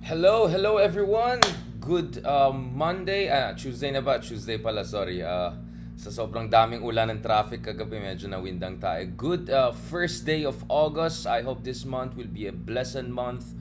Hello everyone. Good Monday. Tuesday na ba? Tuesday pala, sorry. Sa sobrang daming ulan ng traffic kagabi, medyo nawindang tayo. Good first day of August. I hope this month will be a blessed month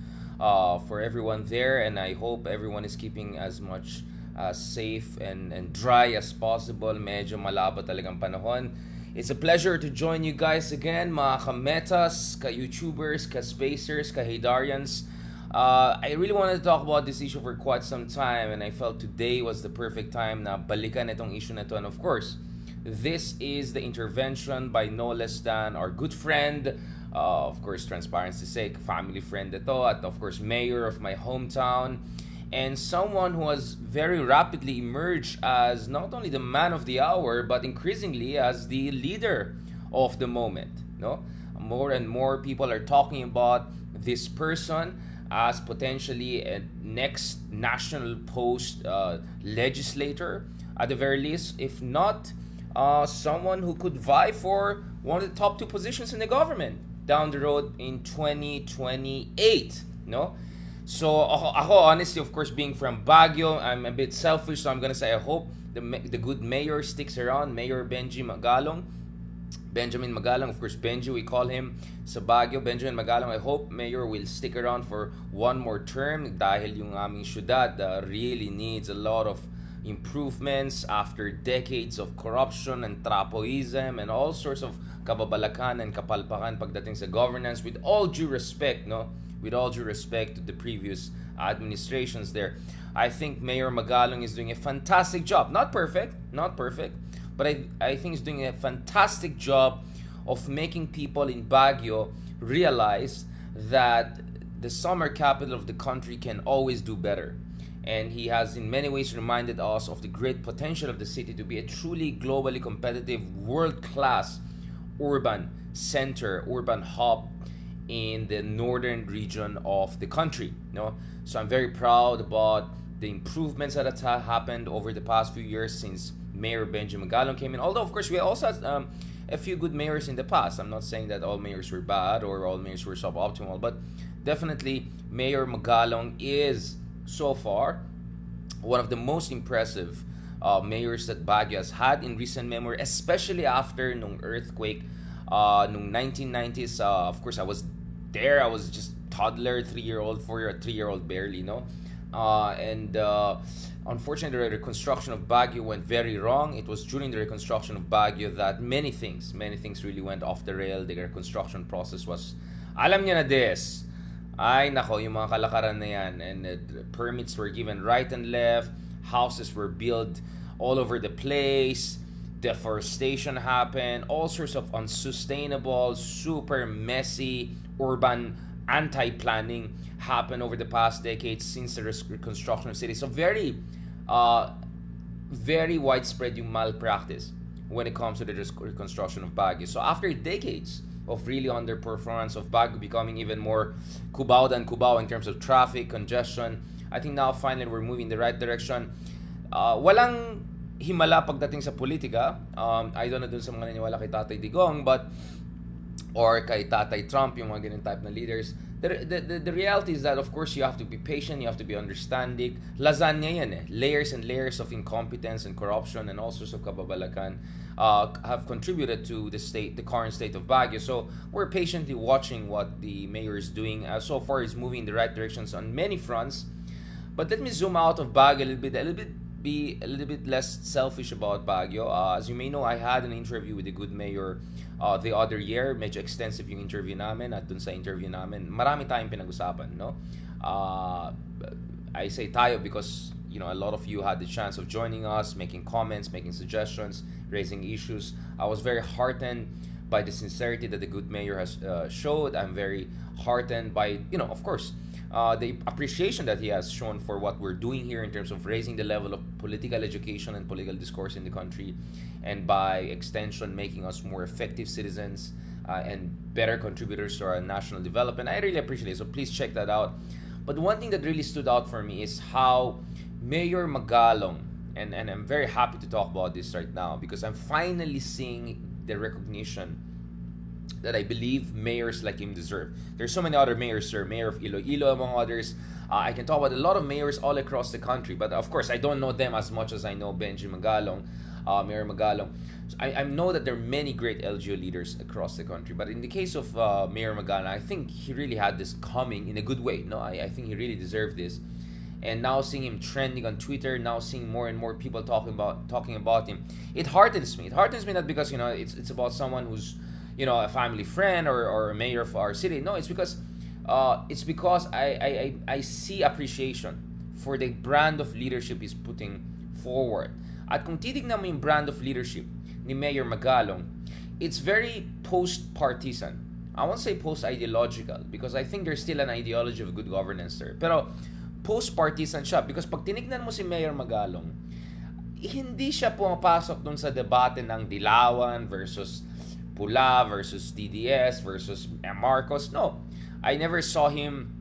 for everyone there, and I hope everyone is keeping as much safe and dry as possible. Medyo malabo talagang panahon. It's a pleasure to join you guys again, mga ka-metas, ka-YouTubers, ka-spacers, ka-Haydarians. I really wanted to talk about this issue for quite some time, and I felt today was the perfect time na balikan itong issue na to. And of course, this is the intervention by no less than our good friend, of course, transparency's sake, family friend ito, at of course, mayor of my hometown, and someone who has very rapidly emerged as not only the man of the hour, but increasingly as the leader of the moment. No, more and more people are talking about this person as potentially a next national post legislator, at the very least, if not someone who could vie for one of the top two positions in the government down the road in 2028. No? So ako honestly, of course, being from Baguio, I'm a bit selfish, so I'm gonna say I hope the good mayor sticks around, Mayor Benjamin Magalong, of course, Benji, we call him sa Baguio. Benjamin Magalong, I hope Mayor will stick around for one more term dahil yung aming syudad really needs a lot of improvements after decades of corruption and trapoism and all sorts of kababalakan and kapalpakan pagdating sa governance. With all due respect, no? With all due respect to the previous administrations there, I think Mayor Magalong is doing a fantastic job. Not perfect, but I think he's doing a fantastic job of making people in Baguio realize that the summer capital of the country can always do better. And he has in many ways reminded us of the great potential of the city to be a truly globally competitive, world-class urban center, urban hub in the northern region of the country. No? So I'm very proud about the improvements that have happened over the past few years since Mayor Benjamin Magalong came in. Although, of course, we also had a few good mayors in the past. I'm not saying that all mayors were bad or all mayors were suboptimal, but definitely Mayor Magalong is, so far, one of the most impressive mayors that Baguio has had in recent memory, especially after nung earthquake nung 1990s. Of course, I was there. I was just toddler, 3-year-old, 4-year, 3-year-old barely, no? And unfortunately, the reconstruction of Baguio went very wrong. It was during the reconstruction of Baguio that many things really went off the rail. The reconstruction process was, alam niya na this. Ay, nako, yung mga kalakaran na yan. And permits were given right and left. Houses were built all over the place. Deforestation happened. All sorts of unsustainable, super messy, urban anti-planning happened over the past decades since the reconstruction of cities. So very widespread yung malpractice when it comes to the reconstruction of Baguio. So after decades of really underperformance of Baguio becoming even more Cubao than Cubao in terms of traffic, congestion, I think now finally we're moving in the right direction. Walang himala pagdating sa politika. I don't know dun sa mga naniwala kay Tatay Digong, but or kay Tatay Trump, yung mga ganun type na leaders. The reality is that, of course, you have to be patient, you have to be understanding. Lasagna yan eh. Layers and layers of incompetence and corruption and all sorts of kababalakan have contributed to the current state of Baguio. So we're patiently watching what the mayor is doing. So far, he's moving in the right directions on many fronts. But let me zoom out of Baguio be a little bit less selfish about Baguio. As you may know, I had an interview with the good mayor the other year. Medyo extensive yung interview namin, at dun sa interview namin, marami tayong pinag-usapan, no? I say tayo because, you know, a lot of you had the chance of joining us, making comments, making suggestions, raising issues. I was very heartened by the sincerity that the good mayor has showed. I'm very heartened by, you know, of course, the appreciation that he has shown for what we're doing here in terms of raising the level of political education and political discourse in the country, and by extension making us more effective citizens and better contributors to our national development. I really appreciate it, so please check that out. But one thing that really stood out for me is how Mayor Magalong, and I'm very happy to talk about this right now because I'm finally seeing the recognition that I believe mayors like him deserve. There's so many other mayors, sir. Mayor of Iloilo, among others. I can talk about a lot of mayors all across the country, but of course, I don't know them as much as I know Benji Magalong, Mayor Magalong. So I know that there are many great LGU leaders across the country, but in the case of Mayor Magalong, I think he really had this coming in a good way. No, I think he really deserved this. And now seeing him trending on Twitter, now seeing more and more people talking about him, it heartens me. It heartens me not because it's about someone who's a family friend or a mayor of our city. No, it's because I see appreciation for the brand of leadership he's putting forward. At kung titignan mo yung brand of leadership ni Mayor Magalong, it's very post-partisan. I won't say post-ideological because I think there's still an ideology of good governance there. Pero post-partisan siya because pag tinignan mo si Mayor Magalong, hindi siya pumapasok dun sa debate ng Dilawan versus Pula versus DDS versus Marcos. No, I never saw him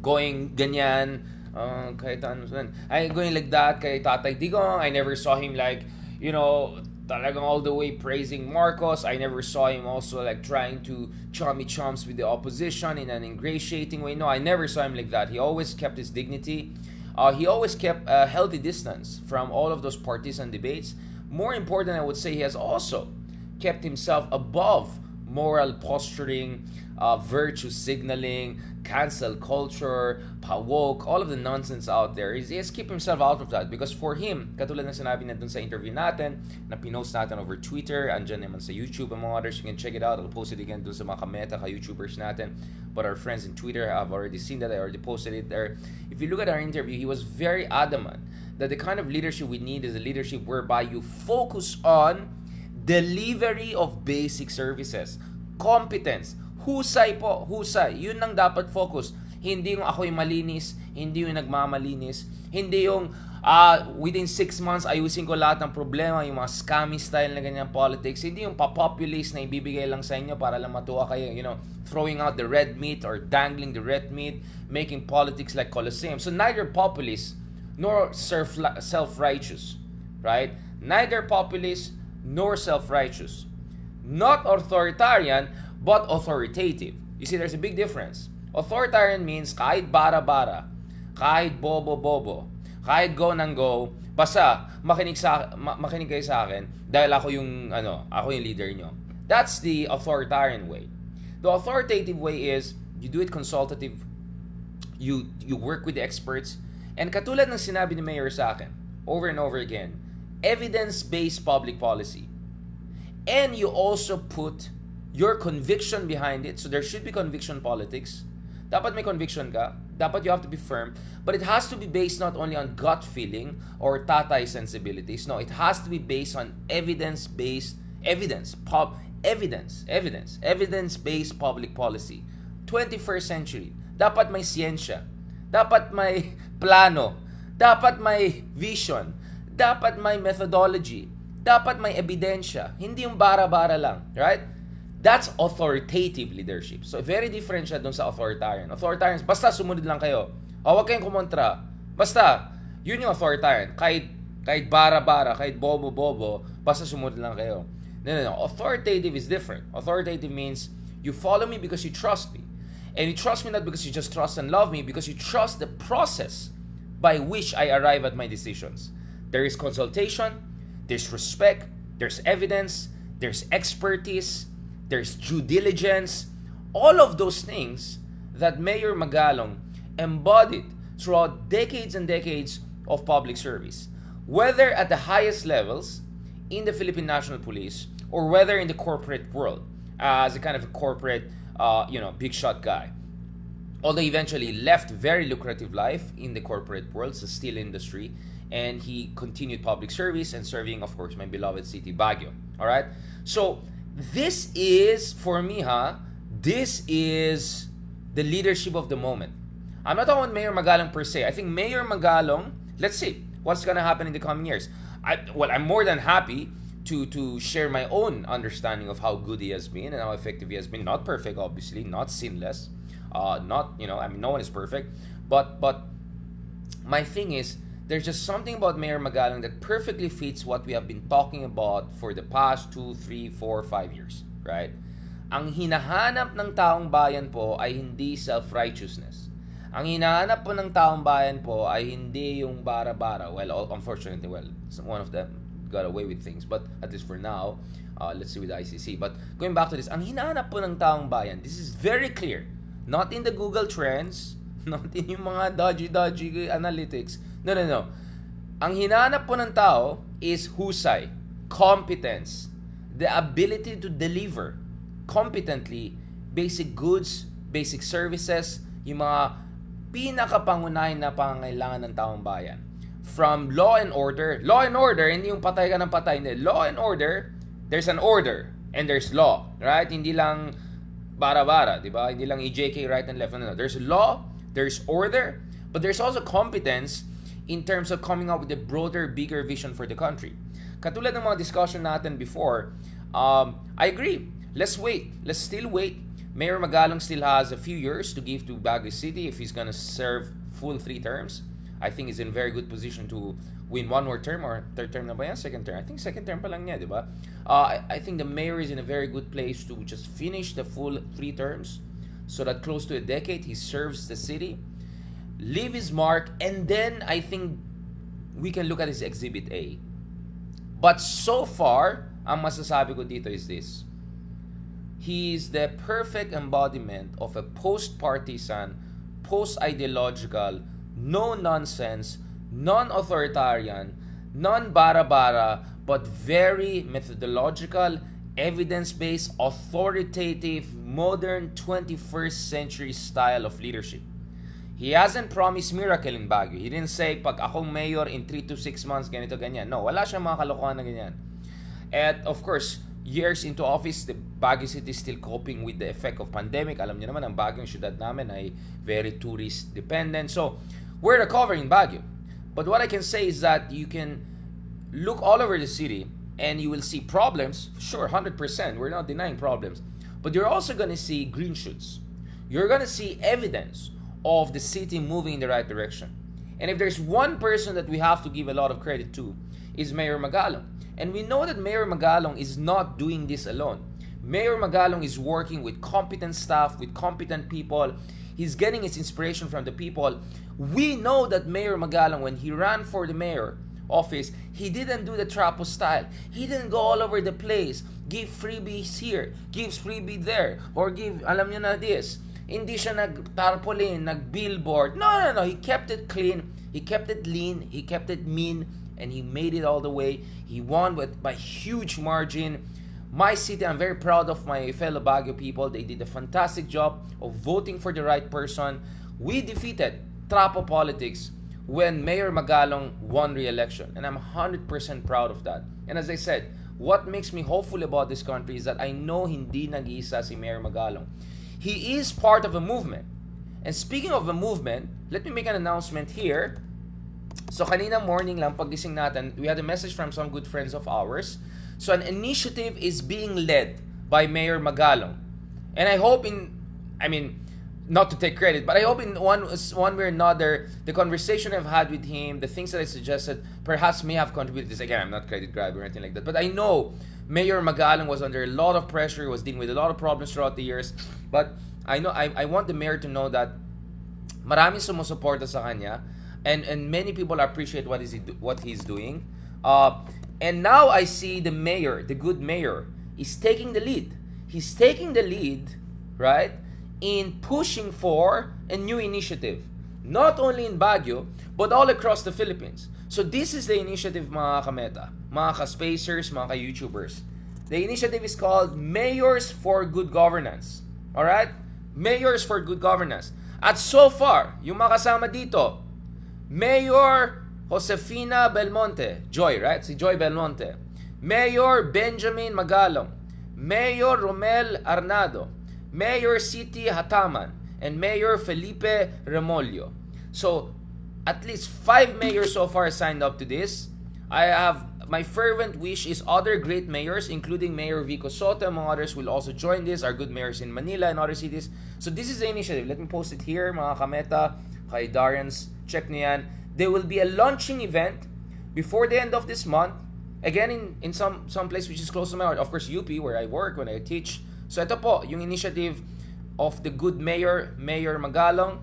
going ganyan, kahit ano, going like that kay Tatay Digong. I never saw him talagang all the way praising Marcos. I never saw him also trying to chummy-chums with the opposition in an ingratiating way. No, I never saw him like that. He always kept his dignity. He always kept a healthy distance from all of those partisan debates. More important, I would say, he has also kept himself above moral posturing, virtue signaling, cancel culture, pa-woke, all of the nonsense out there. He has kept himself out of that because for him, katulad ng sinabi na dun sa interview natin, na pinost natin over Twitter, andyan naman sa YouTube, among others, you can check it out. I'll post it again dun sa mga kameta, ka-YouTubers natin. But our friends in Twitter have already seen that. I already posted it there. If you look at our interview, he was very adamant that the kind of leadership we need is a leadership whereby you focus on delivery of basic services. Competence. Husay po. Husay. Yun ang dapat focus. Hindi yung ako'y malinis. Hindi yung nagmamalinis. Hindi yung within 6 months ayusin ko lahat ng problema. Yung mga scammy style na ganyan politics. Hindi yung pa-populist na ibibigay lang sa inyo para lang matuwa kayo. Throwing out the red meat or dangling the red meat. Making politics like Colosseum. So neither populist nor self-righteous. Right? Neither populist nor self-righteous. Not authoritarian, but authoritative. You see, there's a big difference. Authoritarian means kahit bara-bara, kahit bobo-bobo, kahit go nang go, basta makinig kayo sa akin dahil ako yung leader nyo. That's the authoritarian way. The authoritative way is you do it consultative, you work with the experts, and katulad ng sinabi ni Mayor sa akin over and over again, evidence-based public policy. And you also put your conviction behind it. So there should be conviction politics. Dapat may conviction ka. Dapat you have to be firm. But it has to be based not only on gut feeling or tatay sensibilities. No, it has to be based on evidence-based public policy. 21st century. Dapat may siyensya. Dapat may plano. Dapat may vision. Dapat may methodology. Dapat may ebidensya. Hindi yung bara-bara lang. Right? That's authoritative leadership. So, very different siya dun sa authoritarian. Authoritarians, basta sumunod lang kayo. Huwag kayong kumontra. Basta, yun yung authoritarian. Kahit bara-bara, kahit bobo-bobo, basta sumunod lang kayo. No. Authoritative is different. Authoritative means you follow me because you trust me. And you trust me not because you just trust and love me, because you trust the process by which I arrive at my decisions. There is consultation, there's respect, there's evidence, there's expertise, there's due diligence, all of those things that Mayor Magalong embodied throughout decades and decades of public service. Whether at the highest levels in the Philippine National Police or whether in the corporate world as a kind of a corporate, big shot guy. Although he eventually left very lucrative life in the corporate world, the steel industry, and he continued public service and serving, of course, my beloved city, Baguio. All right? So, this is, for me, this is the leadership of the moment. I'm not talking about Mayor Magalong per se. I think Mayor Magalong, let's see what's going to happen in the coming years. I'm more than happy to share my own understanding of how good he has been and how effective he has been. Not perfect, obviously, not sinless. No one is perfect. But my thing is, there's just something about Mayor Magalong that perfectly fits what we have been talking about for the past 2, 3, 4, 5 years, right? Ang hinahanap ng taong bayan po ay hindi self-righteousness. Ang hinahanap po ng taong bayan po ay hindi yung bara-bara. Well, unfortunately, one of them got away with things. But at least for now, let's see with the ICC. But going back to this, ang hinahanap po ng taong bayan, this is very clear. Not in the Google Trends, not in yung mga dodgy analytics. No. Ang hinahanap po ng tao is husay, competence, the ability to deliver competently basic goods, basic services, yung mga pinakapangunahin na pangangailangan ng taong bayan. From law and order, hindi yung patay ka ng patay, hindi. Law and order, there's an order and there's law, right? Hindi lang bara-bara, di ba? Hindi lang EJK right and left. No. There's law, there's order, but there's also competence in terms of coming up with a broader, bigger vision for the country. Katulad ng mga discussion natin before, I agree. Let's still wait. Mayor Magalong still has a few years to give to Baguio City if he's gonna serve full 3 terms. I think he's in very good position to win one more term, or third term na ba yan? Second term. I think second term pa lang niya, di ba? I think the mayor is in a very good place to just finish the full 3 terms so that close to a decade he serves the city, leave his mark, and then I think we can look at his Exhibit A. But so far, ang masasabi ko dito is this. He is the perfect embodiment of a post-partisan, post-ideological, no-nonsense, non-authoritarian, non-bara-bara, but very methodological, evidence-based, authoritative, modern 21st century style of leadership. He hasn't promised miracle in Baguio. He didn't say, pag akong mayor in 3 to 6 months, ganito, ganyan. No, wala siyang mga kalokohan na ganyan. And of course, years into office, the Baguio City is still coping with the effect of pandemic. Alam niyo naman, ang Baguio, yung syudad namin ay very tourist dependent. So, we're recovering Baguio. But what I can say is that you can look all over the city and you will see problems. Sure, 100%. We're not denying problems. But you're also going to see green shoots. You're going to see evidence of the city moving in the right direction. And if there's one person that we have to give a lot of credit to, is Mayor Magalong. And we know that Mayor Magalong is not doing this alone. Mayor Magalong is working with competent staff, with competent people. He's getting his inspiration from the people. We know that Mayor Magalong, when he ran for the mayor office, he didn't do the Trapo style. He didn't go all over the place, give freebies here, gives freebie there, or give, alam niyo na this. Hindi siya nag-tarpaulin, nag-billboard. No. He kept it clean. He kept it lean. He kept it mean. And he made it all the way. He won by huge margin. My city, I'm very proud of my fellow Baguio people. They did a fantastic job of voting for the right person. We defeated Trapo politics when Mayor Magalong won re-election. And I'm 100% proud of that. And as I said, what makes me hopeful about this country is that I know hindi nag-iisa si Mayor Magalong. He is part of a movement. And speaking of a movement, let me make an announcement here. So kanina morning lang pagising natin, we had a message from some good friends of ours. So an initiative is being led by Mayor Magalong. And I hope not to take credit, but I hope in one way or another, the conversation I've had with him, the things that I suggested, perhaps may have contributed. This again, I'm not credit grabber or anything like that. But I know Mayor Magalong was under a lot of pressure, was dealing with a lot of problems throughout the years. But I know I want the mayor to know that maraming sumusuporta sa kanya. And many people appreciate what he's doing. And now I see the mayor, the good mayor, is taking the lead. He's taking the lead, right, in pushing for a new initiative. Not only in Baguio, but all across the Philippines. So this is the initiative, mga kameta, mga ka-spacers, mga ka-YouTubers. The initiative is called Mayors for Good Governance. Alright? Mayors for Good Governance. At so far, yung mga kasama dito, Mayor Josefina Belmonte, Joy, right? Si Joy Belmonte. Mayor Benjamin Magalong. Mayor Romel Arnado. Mayor City Hataman. And Mayor Felipe Remolyo. So, at least 5 mayors so far signed up to this. My fervent wish is other great mayors, including Mayor Vico Soto, among others, will also join this. Our good mayors in Manila and other cities. So this is the initiative. Let me post it here, mga kameta, kay Darians. Check niyo yan. There will be a launching event before the end of this month. Again, in some place which is close to my heart. Of course, UP, where I work, when I teach. So ito po, yung initiative of the good mayor, Mayor Magalong,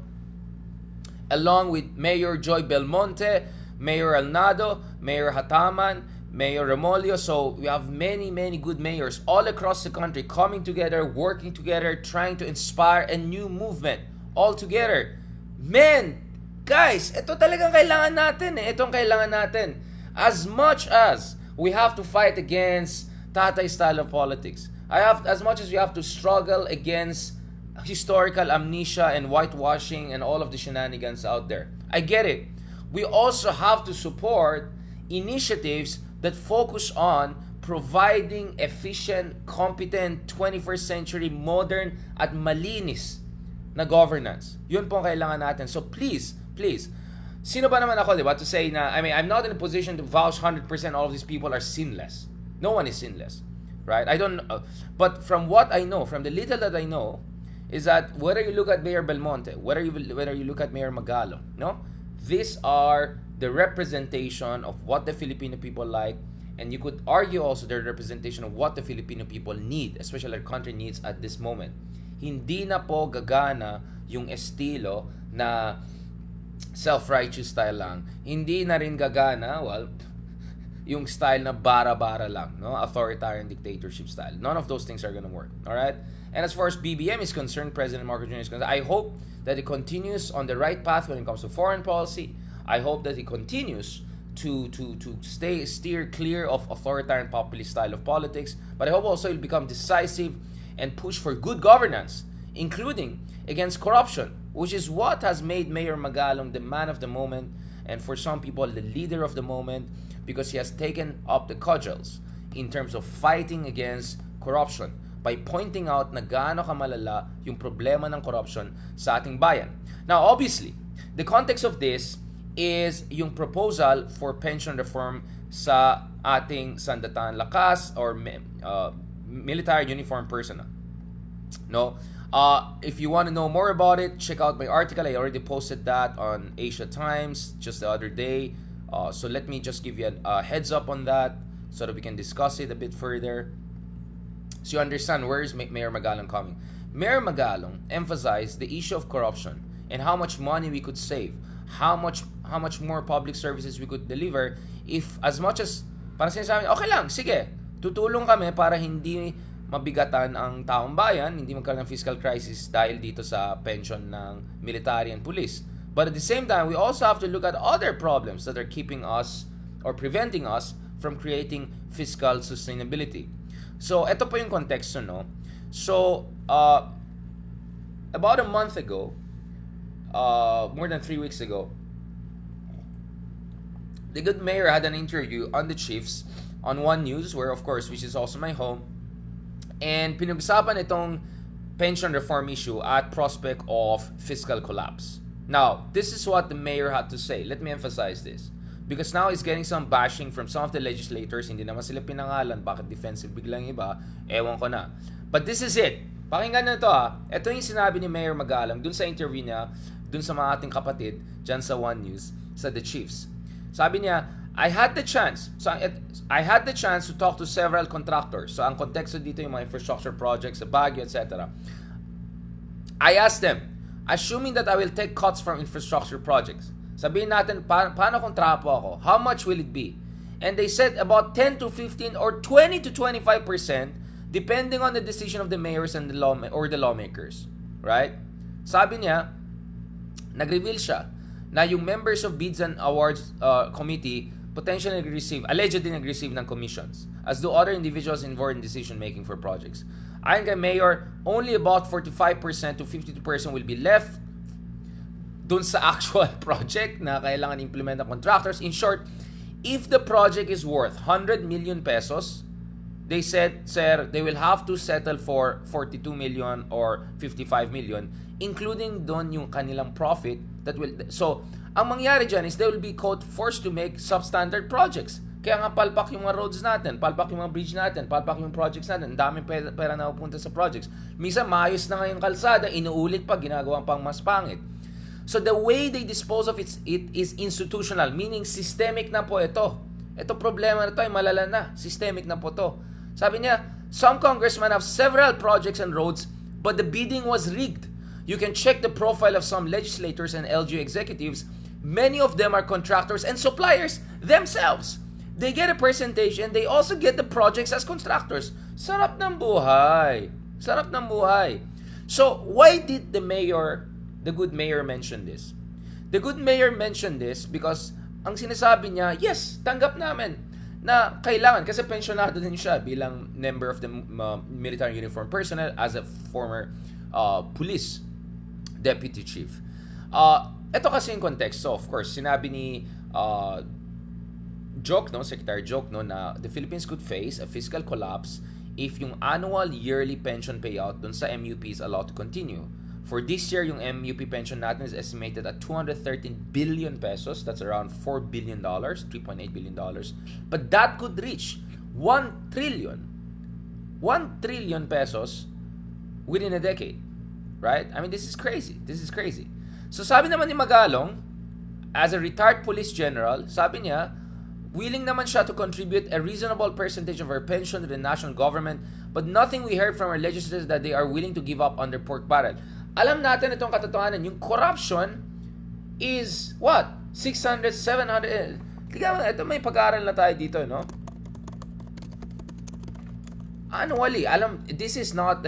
along with Mayor Joy Belmonte, Mayor Alnado, Mayor Hataman, Mayor Remolio. So we have many, many good mayors all across the country coming together, working together, trying to inspire a new movement all together. Man, guys, ito talagang kailangan natin eh. Itong kailangan natin. As much as we have to fight against Tatay style of politics, as much as we have to struggle against historical amnesia and whitewashing and all of the shenanigans out there, I get it. We also have to support initiatives that focus on providing efficient, competent, 21st century, modern at malinis na governance. Yun po ang kailangan natin. So please, sino ba naman ako, di ba, to say na, I mean, I'm not in a position to vouch 100% all of these people are sinless. No one is sinless, right? I don't, but from what I know, from the little that I know, is that whether you look at Mayor Belmonte, whether you look at Mayor Magalong, no, these are the representation of what the Filipino people like, and you could argue also the representation of what the Filipino people need, especially our country needs at this moment. Hindi na po gagana yung estilo na self-righteous style lang. Hindi na rin gagana, well, yung style na bara-bara lang, no? Authoritarian dictatorship style. None of those things are gonna work, all right? And as far as BBM is concerned, President Marcos Jr. is concerned, I hope that he continues on the right path when it comes to foreign policy. I hope that he continues to steer clear of authoritarian populist style of politics. But I hope also he'll become decisive and push for good governance, including against corruption, which is what has made Mayor Magalong the man of the moment, and for some people, the leader of the moment, because he has taken up the cudgels in terms of fighting against corruption by pointing out na gaano kamalala yung problema ng corruption sa ating bayan. Now, obviously, the context of this is yung proposal for pension reform sa ating sandatahang lakas or military uniform personnel. No? If you want to know more about it, check out my article. I already posted that on Asia Times just the other day. So let me just give you a heads up on that so that we can discuss it a bit further. So you understand where is Mayor Magalong coming. Mayor Magalong emphasized the issue of corruption and how much money we could save, how much more public services we could deliver if as much as parang sinasabi, okay lang, sige, tutulong kami para hindi mabigatan ang taong bayan, hindi magkaroon ng fiscal crisis dahil dito sa pension ng military and police. But at the same time, we also have to look at other problems that are keeping us or preventing us from creating fiscal sustainability. So, ito po yung konteksto, no? So, about a month ago, more than 3 weeks ago, the good mayor had an interview on the Chiefs on One News, where of course, which is also my home, and pinag-usapan itong pension reform issue at prospect of fiscal collapse. Now, this is what the mayor had to say. Let me emphasize this. Because now he's getting some bashing from some of the legislators. Hindi naman sila pinangalan. Bakit defensive biglang iba? Ewan ko na. But this is it. Pakinggan na ito ha. Ito yung sinabi ni Mayor Magalong dun sa interview niya, dun sa mga ating kapatid, dyan sa One News, sa The Chiefs. Sabi niya, I had the chance to talk to several contractors. So ang konteksto dito yung mga infrastructure projects sa Baguio, etc. I asked them, assuming that I will take cuts from infrastructure projects, sabihin natin, paano kung trapo ako? How much will it be? And they said about 10 to 15 or 20 to 25% depending on the decision of the mayors and the lawmakers. Right? Sabi niya, nag-reveal siya na yung members of Bids and Awards Committee potentially allegedly nag-receive ng commissions, as do other individuals involved in decision-making for projects. Ayon kay Mayor, only about 45% to 52% will be left dun sa actual project na kailangan implement ng contractors. In short, if the project is worth 100 million pesos, they said, sir, they will have to settle for 42 million or 55 million, including doon yung kanilang profit that will... So, ang mangyari dyan is they will be, quote, forced to make substandard projects. Kaya nga palpak yung mga roads natin, palpak yung mga bridge natin, palpak yung projects natin, ang daming pera na pupunta sa projects. Minsan, maayos na nga yung kalsada, inuulit pa, ginagawa pang mas pangit. So the way they dispose of it is institutional, meaning systemic na po ito. Ito problema na ito ay malala na, systemic na po ito. Sabi niya, Some congressmen have several projects and roads, but the bidding was rigged. You can check the profile of some legislators and LGU executives. Many of them are contractors and suppliers themselves. They get a percentage and they also get the projects as contractors. Sarap ng buhay. Sarap ng buhay. So, why did the good mayor mention this? The good mayor mentioned this because ang sinasabi niya, yes, tanggap namin na kailangan, kasi pensionado din siya bilang member of the military uniform personnel as a former police deputy chief. Ito kasi yung context. So, of course, sinabi ni Secretary Joke, na the Philippines could face a fiscal collapse if yung annual yearly pension payout dun sa MUP is allowed to continue. For this year, yung MUP pension natin is estimated at 213 billion pesos. That's around $4 billion, $3.8 billion. But that could reach 1 trillion pesos within a decade. Right? I mean, this is crazy. So sabi naman ni Magalong, as a retired police general, sabi niya, willing naman siya to contribute a reasonable percentage of our pension to the national government, but nothing we heard from our legislators that they are willing to give up on their pork barrel. Alam natin itong katotohanan, yung corruption is what? 600, 700, ito may pag-aaral na tayo dito, no? Annually, this is not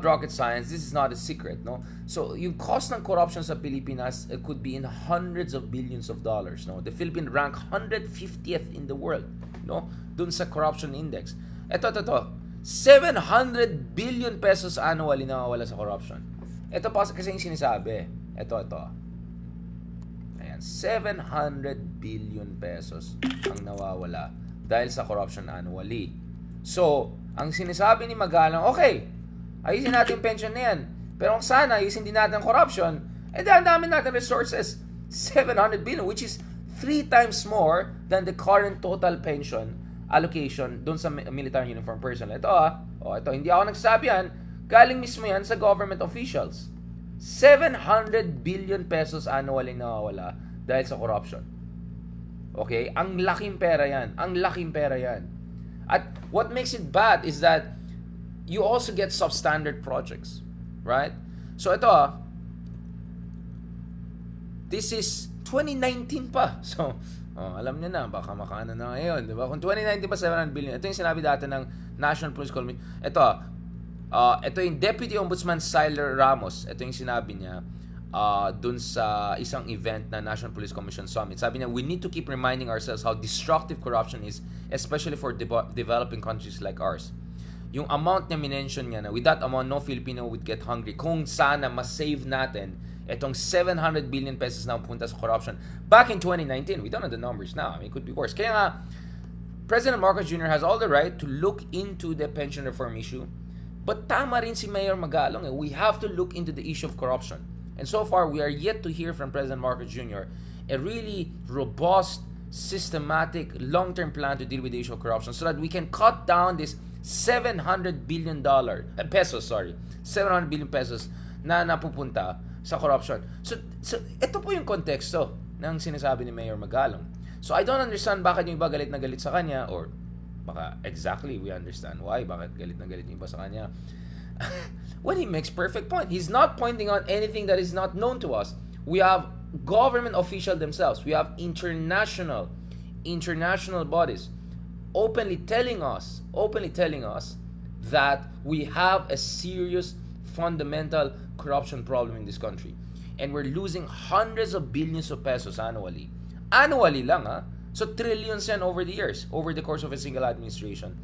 rocket science, this is not a secret, no? So, yung cost ng corruption sa Pilipinas, it could be in hundreds of billions of dollars, no? The Philippines rank 150th in the world, no? Dun sa corruption index. Ito. 700 billion pesos annually nawawala sa corruption. Ito pa kasi yung sinasabi. Ito. Ayan, 700 billion pesos ang nawawala dahil sa corruption annually. So, ang sinasabi ni Magalong, okay, ayusin natin yung pension na yan. Pero kung sana, ayusin din natin ang corruption, ang dami natin resources. 700 billion, which is 3 times more than the current total pension allocation doon sa military uniform personnel. Ito, hindi ako nagsasabi yan. Galing mismo yan sa government officials. 700 billion pesos annually nawawala dahil sa corruption. Okay? Ang laking pera yan. At what makes it bad is that you also get substandard projects. Right? So ito this is 2019 pa. So, alam niyo na, baka makaano na ngayon, di ba? Kung 2019 pa 700 billion, ito yung sinabi dati ng National Police Commission. Ito yung Deputy Ombudsman Siler Ramos. Ito yung sinabi niya dun sa isang event na National Police Commission Summit. Sabi niya, we need to keep reminding ourselves how destructive corruption is, especially for developing countries like ours. Yung amount niya minention niya na with that amount, no Filipino would get hungry. Kung sana ma-save natin itong 700 billion pesos na pupunta sa corruption back in 2019. We don't know the numbers now. I mean, it could be worse. Kaya nga, President Marcos Jr. has all the right to look into the pension reform issue. But tama rin si Mayor Magalong. We have to look into the issue of corruption. And so far, we are yet to hear from President Marcos Jr. a really robust, systematic, long-term plan to deal with the issue of corruption so that we can cut down this $700 billion pesos na napupunta sa corruption. So ito po yung konteksto ng sinasabi ni Mayor Magalong. So I don't understand bakit yung iba galit na galit sa kanya, or baka exactly we understand why, bakit galit na galit yung iba sa kanya. When he makes perfect point. He's not pointing out anything that is not known to us. We have government officials themselves. We have international bodies openly telling us that we have a serious fundamental corruption problem in this country. And we're losing hundreds of billions of pesos annually. Annually lang, ha? So trillions yan over the years, over the course of a single administration,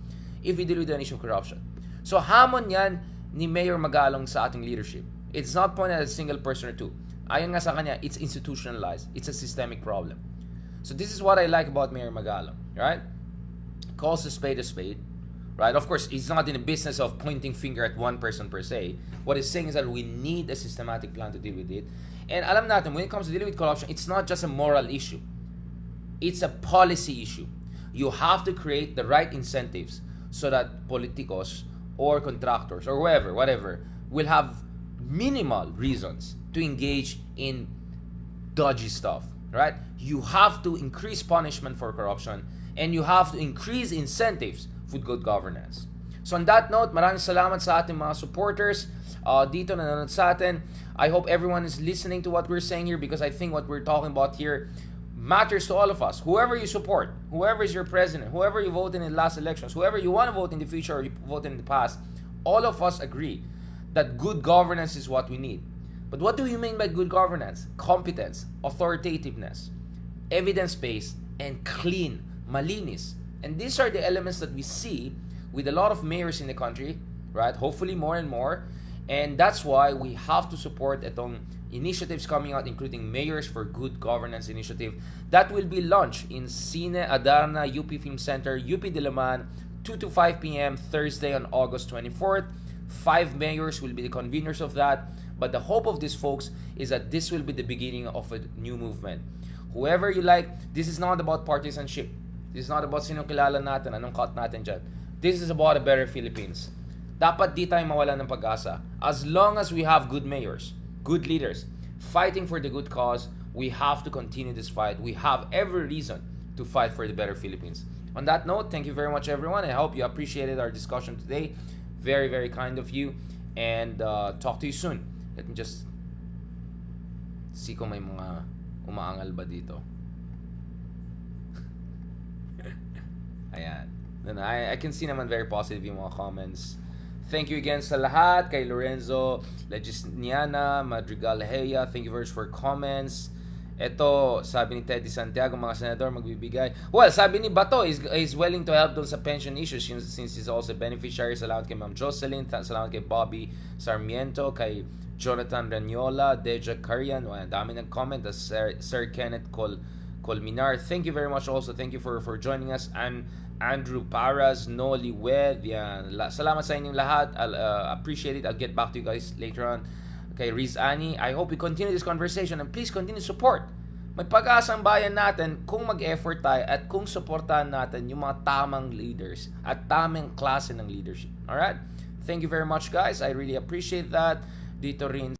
if we deal with the issue of corruption. So hamon yan ni Mayor Magalong sa ating leadership. It's not pointed at a single person or two. Ayon nga sa kanya, it's institutionalized. It's a systemic problem. So this is what I like about Mayor Magalong, right? Calls a spade, right? Of course, he's not in the business of pointing finger at one person per se. What he's saying is that we need a systematic plan to deal with it. And alam natin, when it comes to dealing with corruption, it's not just a moral issue. It's a policy issue. You have to create the right incentives so that politicos or contractors or whatever, will have minimal reasons to engage in dodgy stuff, right? You have to increase punishment for corruption, and you have to increase incentives food good governance. So on that note, maraming salamat sa ating mga supporters dito na nanonood sa atin. I hope everyone is listening to what we're saying here, because I think what we're talking about here matters to all of us. Whoever you support, whoever is your president, whoever you voted in the last elections, whoever you want to vote in the future or you voted in the past, all of us agree that good governance is what we need. But what do you mean by good governance? Competence, authoritativeness, evidence-based, and clean, malinis. And these are the elements that we see with a lot of mayors in the country, right? Hopefully more and more. And that's why we have to support itong initiatives coming out, including Mayors for Good Governance initiative that will be launched in Cine Adarna, UP Film Center, UP Diliman, 2 to 5 p.m. Thursday on August 24th. 5 mayors will be the conveners of that. But the hope of these folks is that this will be the beginning of a new movement. Whoever you like, this is not about partisanship. This is not about sino kilala natin, anong cut natin dyan. This is about a better Philippines. Dapat di tayo mawala ng pag-asa. As long as we have good mayors, good leaders, fighting for the good cause, we have to continue this fight. We have every reason to fight for the better Philippines. On that note, thank you very much, everyone. I hope you appreciated our discussion today. Very, very kind of you. And talk to you soon. Let me just see kung may mga umaangal ba dito. Ayan. Then I can see naman very positive yung mga comments. Thank you again sa lahat. Kay Lorenzo Legisniana, Madrigal Heya, thank you very much for comments. Ito, sabi ni Teddy Santiago, mga senador magbibigay. Well, sabi ni Bato is willing to help dun sa pension issues since he's also a beneficiary. Salamat kay Ma'am Jocelyn, salamat kay Bobby Sarmiento, kay Jonathan Ranyola, Deja Carian, dami ng comment. Sir Kenneth Colminar, thank you very much also. Thank you for joining us. And Andrew Paras, Noli Wed, yan. Salamat sa inyong lahat. I'll appreciate it. I'll get back to you guys later on. Okay, Riz Ani, I hope we continue this conversation and please continue support. May pag-asa ang bayan natin kung mag-effort tayo at kung supportahan natin yung mga tamang leaders at tamang klase ng leadership. Alright? Thank you very much, guys. I really appreciate that. Dito rin